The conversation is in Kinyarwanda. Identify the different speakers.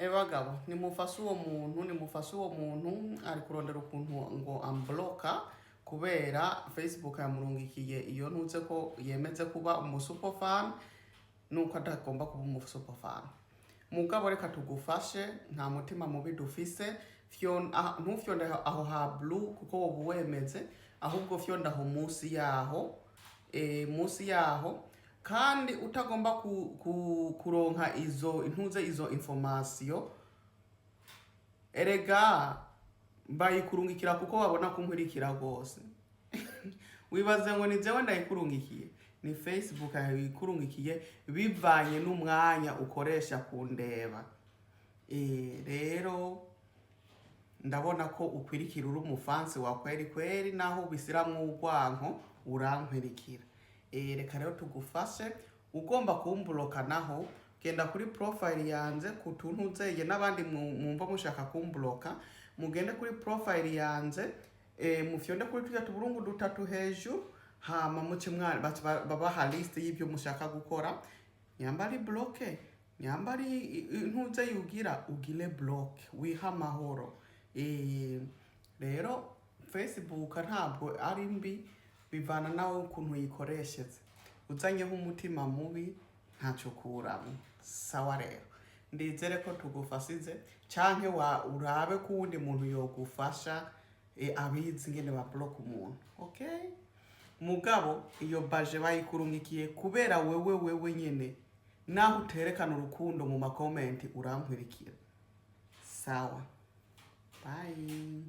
Speaker 1: bagabo nimufashe uwo muntu ari kurondera ukuntu ngo ambloka kubera Facebook yamurungikiye iyo ntuze ko yemeze kuba umusuper fan nuko atagomba kuba umusuper fan. Mugabo reka tugufashe, nta mutima mubi dufise. Ntufyonde aho ha blue kuko wowe wemeze, ahubwo fyonda aho munsi yaho kandi utagomba kuronka izo information. Erega bayikurungikira kuko babona kunkurikira gose. Wibaze ngo ni jewe ndayikurungikiye? Ni Facebook yayikurungikiye bivanye n'umwanya ukoresha kundeba. Rero ndabona ko ukwirikira uri umufansi wa kweri naho bisiramwo urwanko urankwirikira. Reka rero tugufashe. Ugomba kumbloka naho genda kuri profile yanze kutuntu nzeye n'abandi mumva mushaka kumbloka, mugende kuri profile yanze mufyonde kuri tujya tuburungu dutatu hejuru, hama muce babaha list y'ibyo mushaka gukora. Nyambari bloke, nyambari ntuze yugira ugile block wiha amahoro. Rero Facebook ntabwo ari mbi, bivana nawe ukuntu yikoresheje. Uzanyeho umutima mubi ntacyo kuramo. Sawa rero, ndizere ko tugufasize canke urabe ko uwundi muntu yogufasha abizi ngene ba block umuntu. Okay? Mugabo iyo baje bayikurungikiye kubera wewe nyene, naho uterekana urukundo mu ma comment urankwirikira. Sawa. Bye.